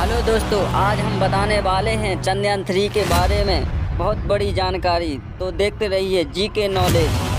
Hello दोस्तों, आज हम बताने वाले हैं चंद्रयान 3 के बारे में बहुत बड़ी जानकारी। तो देखते रहिए जीके नॉलेज।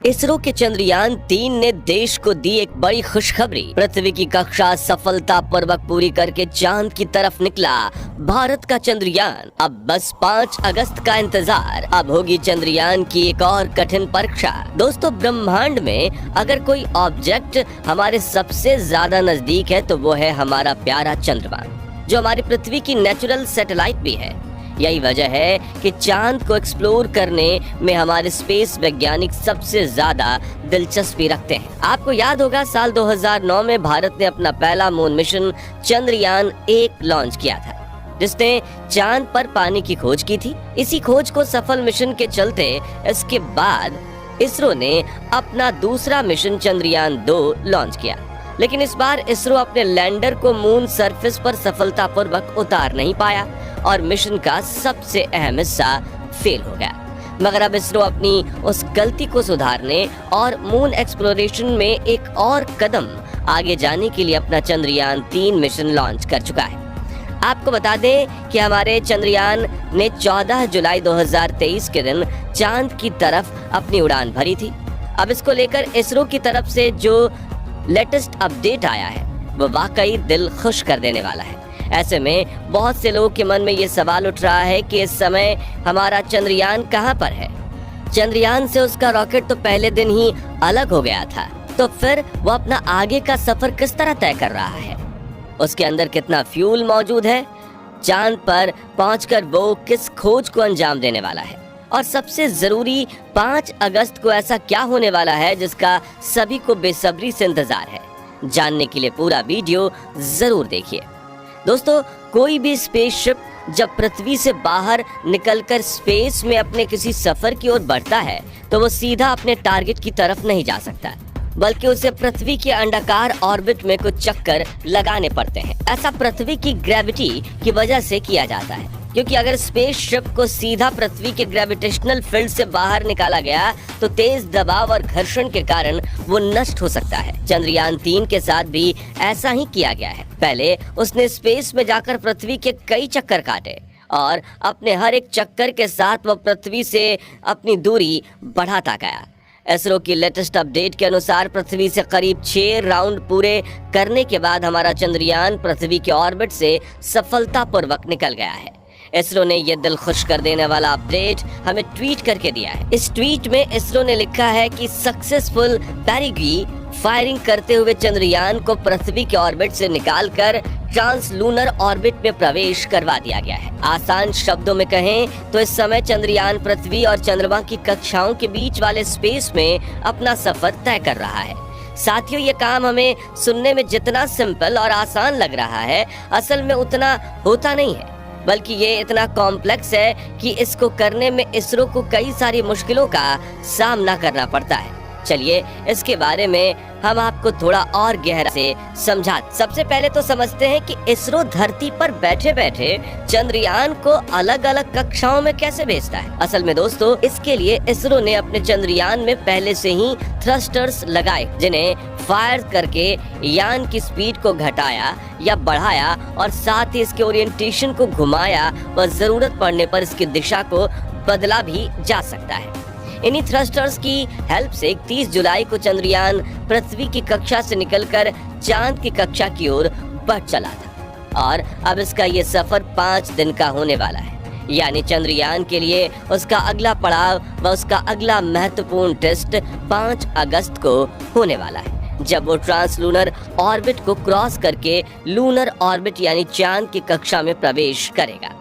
इसरो के चंद्रयान 3 ने देश को दी एक बड़ी खुशखबरी। पृथ्वी की कक्षा सफलतापूर्वक पूरी करके चांद की तरफ निकला भारत का चंद्रयान। अब बस 5 अगस्त का इंतजार। अब होगी चंद्रयान की एक और कठिन परीक्षा। दोस्तों, ब्रह्मांड में अगर कोई ऑब्जेक्ट हमारे सबसे ज्यादा नजदीक है तो वो है हमारा प्यारा चंद्रमा, जो हमारी पृथ्वी की नेचुरल सैटेलाइट भी है। यही वजह है कि चांद को एक्सप्लोर करने में हमारे स्पेस वैज्ञानिक सबसे ज्यादा दिलचस्पी रखते हैं। आपको याद होगा, साल 2009 में भारत ने अपना पहला मून मिशन चंद्रयान-1 लॉन्च किया था, जिसने चांद पर पानी की खोज की थी। इसी खोज को सफल मिशन के चलते इसके बाद इसरो ने अपना दूसरा मिशन चंद्रयान-2 लॉन्च किया। लेकिन इस बार इसरो अपने लैंडर को मून सरफेस पर सफलतापूर्वक उतार नहीं पाया और मिशन का सबसे अहम हिस्सा फेल हो गया। मगर अब इसरो अपनी उस गलती को सुधारने और मून एक्सप्लोरेशन में एक और कदम आगे जाने के लिए अपना चंद्रयान-3 मिशन लॉन्च कर चुका है। आपको बता दें कि हमारे चंद्रयान ने 14 जुलाई 2023 के दिन चांद की तरफ अपनी उड़ान भरी थी। अब इसको लेकर इसरो की तरफ से जो लेटेस्ट अपडेट आया है वो वाकई दिल खुश कर देने वाला है। ऐसे में बहुत से लोगों के मन में ये सवाल उठ रहा है कि इस समय हमारा चंद्रयान कहां पर है। चंद्रयान से उसका रॉकेट तो पहले दिन ही अलग हो गया था, तो फिर वो अपना आगे का सफर किस तरह तय कर रहा है? उसके अंदर कितना फ्यूल मौजूद है? चांद पर पहुंचकर वो किस खोज को अंजाम देने वाला है? और सबसे जरूरी, 5 अगस्त को ऐसा क्या होने वाला है जिसका सभी को बेसब्री से इंतजार है? जानने के लिए पूरा वीडियो जरूर देखिए। दोस्तों, कोई भी स्पेसशिप जब पृथ्वी से बाहर निकलकर स्पेस में अपने किसी सफर की ओर बढ़ता है तो वो सीधा अपने टारगेट की तरफ नहीं जा सकता, बल्कि उसे पृथ्वी के अंडाकार ऑर्बिट में कुछ चक्कर लगाने पड़ते हैं। ऐसा पृथ्वी की ग्रेविटी की वजह से किया जाता है, क्योंकि अगर स्पेसशिप को सीधा पृथ्वी के ग्रेविटेशनल फील्ड से बाहर निकाला गया तो तेज दबाव और घर्षण के कारण वो नष्ट हो सकता है। चंद्रयान-3 के साथ भी ऐसा ही किया गया है। पहले उसने स्पेस में जाकर पृथ्वी के कई चक्कर काटे और अपने हर एक चक्कर के साथ वह पृथ्वी से अपनी दूरी बढ़ाता गया। इसरो की लेटेस्ट अपडेट के अनुसार पृथ्वी से करीब 6 राउंड पूरे करने के बाद हमारा चंद्रयान पृथ्वी के ऑर्बिट से सफलतापूर्वक निकल गया है। इसरो ने यह दिल खुश कर देने वाला अपडेट हमें ट्वीट करके दिया है। इस ट्वीट में इसरो ने लिखा है कि सक्सेसफुल पेरिगी फायरिंग करते हुए चंद्रयान को पृथ्वी के ऑर्बिट से निकालकर ट्रांसलूनर ऑर्बिट में प्रवेश करवा दिया गया है। आसान शब्दों में कहें तो इस समय चंद्रयान पृथ्वी और चंद्रमा की कक्षाओं के बीच वाले स्पेस में अपना सफर तय कर रहा है। साथियों, ये काम हमें सुनने में जितना सिंपल और आसान लग रहा है, असल में उतना होता नहीं है, बल्कि ये इतना कॉम्प्लेक्स है कि इसको करने में इसरो को कई सारी मुश्किलों का सामना करना पड़ता है। चलिए इसके बारे में हम आपको थोड़ा और गहरा से समझा। सबसे पहले तो समझते हैं कि इसरो धरती पर बैठे बैठे चंद्रयान को अलग अलग कक्षाओं में कैसे भेजता है। असल में दोस्तों, इसके लिए इसरो ने अपने चंद्रयान में पहले से ही थ्रस्टर्स लगाए, जिन्हें फायर करके यान की स्पीड को घटाया या बढ़ाया और साथ ही इसके ओरिएंटेशन को घुमाया व जरूरत पड़ने पर इसकी दिशा को बदला भी जा सकता है। इन्हीं थ्रस्टर्स की हेल्प से 30 जुलाई को चंद्रयान पृथ्वी की कक्षा से निकलकर चांद की कक्षा की ओर बढ़ चला था और अब इसका ये सफर 5 दिन का होने वाला है। यानी चंद्रयान के लिए उसका अगला पड़ाव व उसका अगला महत्वपूर्ण टेस्ट 5 अगस्त को होने वाला है, जब वो ट्रांसलूनर ऑर्बिट को क्रॉस करके लूनर ऑर्बिट यानी चांद की कक्षा में प्रवेश करेगा।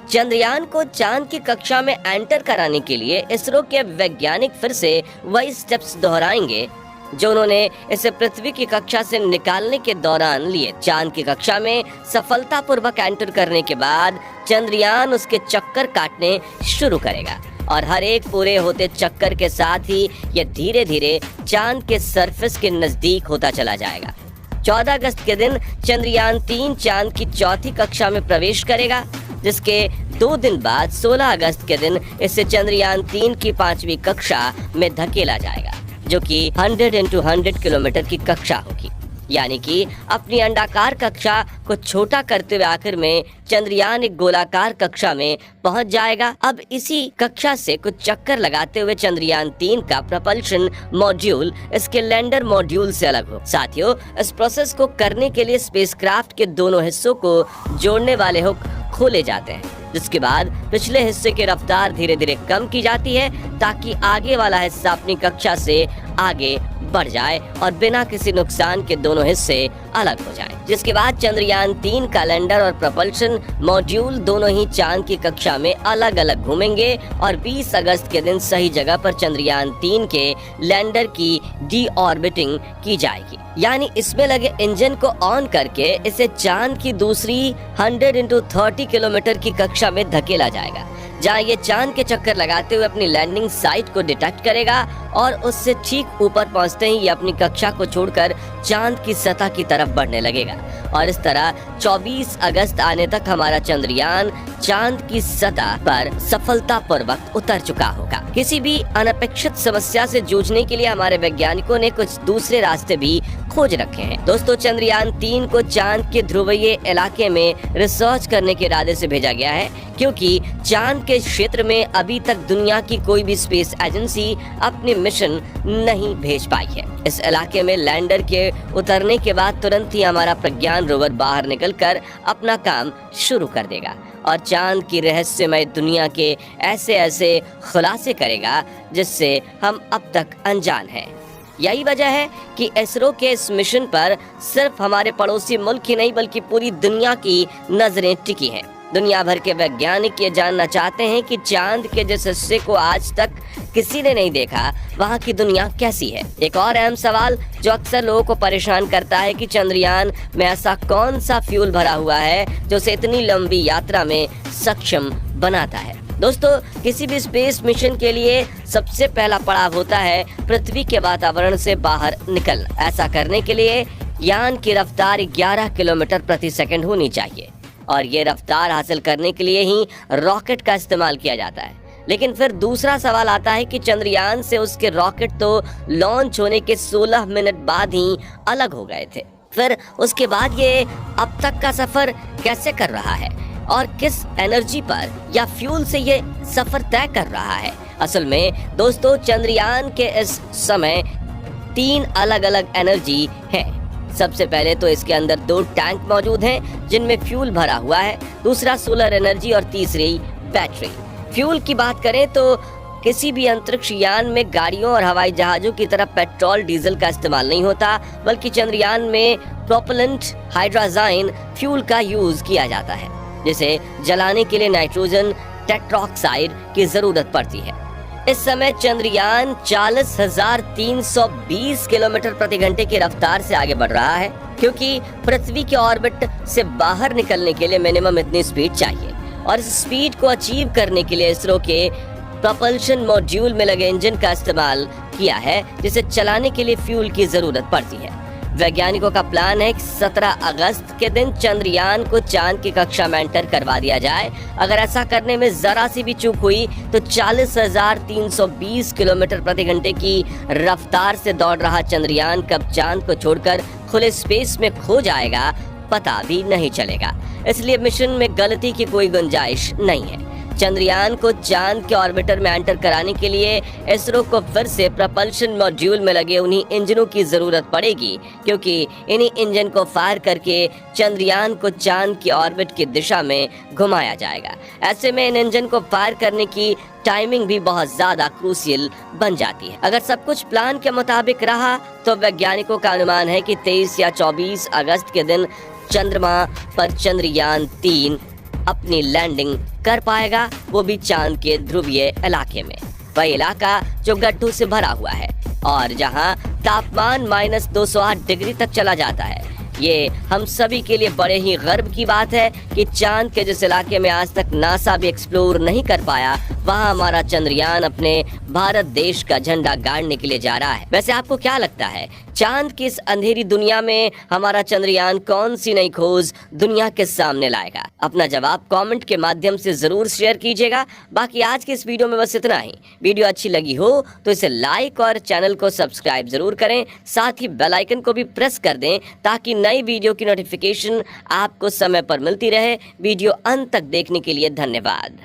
चंद्रयान को चांद की कक्षा में एंटर कराने के लिए इसरो के वैज्ञानिक फिर से वही स्टेप्स दोहराएंगे जो उन्होंने इसे पृथ्वी की कक्षा से निकालने के दौरान लिए। चांद की कक्षा में सफलतापूर्वक एंटर करने के बाद चंद्रयान उसके चक्कर काटने शुरू करेगा और हर एक पूरे होते चक्कर के साथ ही यह धीरे धीरे चांद के सरफेस के नजदीक होता चला जाएगा। 14 अगस्त के दिन चंद्रयान-3 चांद की चौथी कक्षा में प्रवेश करेगा, जिसके 2 दिन बाद 16 अगस्त के दिन इसे चंद्रयान-3 की 5वीं कक्षा में धकेला जाएगा, जो कि 100 × 100 किलोमीटर की कक्षा होगी। यानी कि अपनी अंडाकार कक्षा को छोटा करते हुए आखिर में चंद्रयान एक गोलाकार कक्षा में पहुंच जाएगा। अब इसी कक्षा से कुछ चक्कर लगाते हुए चंद्रयान 3 का propulsion मॉड्यूल इसके लैंडर मॉड्यूल से अलग हो। साथियों, इस प्रोसेस को करने के लिए स्पेसक्राफ्ट के दोनों हिस्सों को जोड़ने वाले हुक खोले जाते हैं, जिसके बाद पिछले हिस्से की रफ्तार धीरे धीरे कम की जाती है ताकि आगे वाला हिस्सा अपनी कक्षा से आगे बढ़ जाए और बिना किसी नुकसान के दोनों हिस्से अलग हो जाएं। जिसके बाद चंद्रयान 3 का लैंडर और propulsion मॉड्यूल दोनों ही चांद की कक्षा में अलग अलग घूमेंगे और 20 अगस्त के दिन सही जगह पर चंद्रयान 3 के लैंडर की डीऑर्बिटिंग की जाएगी। यानी इसमें लगे इंजन को ऑन करके इसे चांद की दूसरी 100x30 किलोमीटर की कक्षा में धकेला जाएगा, जहां ये चांद के चक्कर लगाते हुए अपनी लैंडिंग साइट को डिटेक्ट करेगा और उससे ठीक ऊपर पहुंचते ही ये अपनी कक्षा को छोड़कर चांद की सतह की तरफ बढ़ने लगेगा और इस तरह 24 अगस्त आने तक हमारा चंद्रयान चांद की सतह पर सफलतापूर्वक उतर चुका होगा। किसी भी अनपेक्षित समस्या से जूझने के लिए हमारे वैज्ञानिकों ने कुछ दूसरे रास्ते भी खोज रखे हैं। दोस्तों, चंद्रयान 3 को चांद के ध्रुवीय इलाके में रिसर्च करने के इरादे से भेजा गया है, क्योंकि चांद के क्षेत्र में अभी तक दुनिया की कोई भी स्पेस एजेंसी अपनी मिशन नहीं भेज पाई है। इस इलाके में लैंडर के उतरने के बाद तुरंत ही हमारा प्रज्ञान रोवर बाहर निकलकर अपना काम शुरू कर देगा और चांद की रहस्यमय दुनिया के ऐसे ऐसे खुलासे करेगा जिससे हम अब तक अनजान हैं। यही वजह है कि इसरो के इस मिशन पर सिर्फ हमारे पड़ोसी मुल्क ही नहीं बल्कि पूरी दुनिया की नजरें टिकी हैं। दुनिया भर के वैज्ञानिक ये जानना चाहते हैं कि चांद के जिस हिस्से को आज तक किसी ने नहीं देखा, वहाँ की दुनिया कैसी है। एक और अहम सवाल जो अक्सर लोगों को परेशान करता है कि चंद्रयान में ऐसा कौन सा फ्यूल भरा हुआ है जो उसे इतनी लंबी यात्रा में सक्षम बनाता है। दोस्तों, किसी भी स्पेस मिशन के लिए सबसे पहला पड़ाव होता है पृथ्वी के वातावरण से बाहर निकलना। ऐसा करने के लिए यान की रफ्तार 11 किलोमीटर प्रति सेकंड होनी चाहिए और ये रफ्तार हासिल करने के लिए ही रॉकेट का इस्तेमाल किया जाता है। लेकिन फिर दूसरा सवाल आता है कि चंद्रयान से उसके रॉकेट तो लॉन्च होने के 16 मिनट बाद ही अलग हो गए थे। फिर उसके बाद ये अब तक का सफर कैसे कर रहा है और किस एनर्जी पर या फ्यूल से ये सफर तय कर रहा है। असल में दोस्तों, चंद्रयान के इस समय 3 अलग अलग एनर्जी है। सबसे पहले तो इसके अंदर 2 टैंक मौजूद हैं जिनमें फ्यूल भरा हुआ है, दूसरा सोलर एनर्जी और तीसरी बैटरी। फ्यूल की बात करें तो किसी भी अंतरिक्ष यान में गाड़ियों और हवाई जहाजों की तरह पेट्रोल डीजल का इस्तेमाल नहीं होता, बल्कि चंद्रयान में प्रोपेलेंट हाइड्रोजन फ्यूल का यूज किया जाता है, जिसे जलाने के लिए नाइट्रोजन टेट्रोक्साइड की जरूरत पड़ती है। इस समय चंद्रयान 40,320 किलोमीटर प्रति घंटे की रफ्तार से आगे बढ़ रहा है, क्योंकि पृथ्वी के ऑर्बिट से बाहर निकलने के लिए मिनिमम इतनी स्पीड चाहिए और इस स्पीड को अचीव करने के लिए इसरो के propulsion मॉड्यूल में लगे इंजन का इस्तेमाल किया है, जिसे चलाने के लिए फ्यूल की जरूरत पड़ती है। वैज्ञानिकों का प्लान है कि 17 अगस्त के दिन चंद्रयान को चांद की कक्षा में एंटर करवा दिया जाए। अगर ऐसा करने में जरा सी भी चूक हुई तो 40,320 किलोमीटर प्रति घंटे की रफ्तार से दौड़ रहा चंद्रयान कब चांद को छोड़कर खुले स्पेस में खो जाएगा पता भी नहीं चलेगा। इसलिए मिशन में गलती की कोई गुंजाइश नहीं है। चंद्रयान को चांद के ऑर्बिटर में एंटर कराने के लिए इसरो को फिर से propulsion मॉड्यूल में लगे उन्हीं इंजनों की जरूरत पड़ेगी, क्योंकि इन्हीं इंजन को फायर करके चंद्रयान को चांद की ऑर्बिट की दिशा में घुमाया जाएगा। ऐसे में इन इंजन को फायर करने की टाइमिंग भी बहुत ज्यादा क्रूशियल बन जाती है। अगर सब कुछ प्लान के मुताबिक रहा तो वैज्ञानिकों का अनुमान है कि 23 या 24 अगस्त के दिन चंद्रमा पर चंद्रयान 3 अपनी लैंडिंग कर पाएगा, वो भी चांद के ध्रुवीय इलाके में। वह इलाका जो गड्ढों से भरा हुआ है और जहां तापमान -208 डिग्री तक चला जाता है। ये हम सभी के लिए बड़े ही गर्व की बात है कि चांद के जिस इलाके में आज तक नासा भी एक्सप्लोर नहीं कर पाया, वहाँ हमारा चंद्रयान अपने भारत देश का झंडा गाड़ने के लिए जा रहा है। वैसे आपको क्या लगता है, चांद की इस अंधेरी दुनिया में हमारा चंद्रयान कौन सी नई खोज दुनिया के सामने लाएगा? अपना जवाब कमेंट के माध्यम से जरूर शेयर कीजिएगा। बाकी आज के इस वीडियो में बस इतना ही। वीडियो अच्छी लगी हो तो इसे लाइक और चैनल को सब्सक्राइब जरूर करें, साथ ही बेल आइकन को भी प्रेस कर दें ताकि नई वीडियो की नोटिफिकेशन आपको समय पर मिलती रहे। वीडियो अंत तक देखने के लिए धन्यवाद।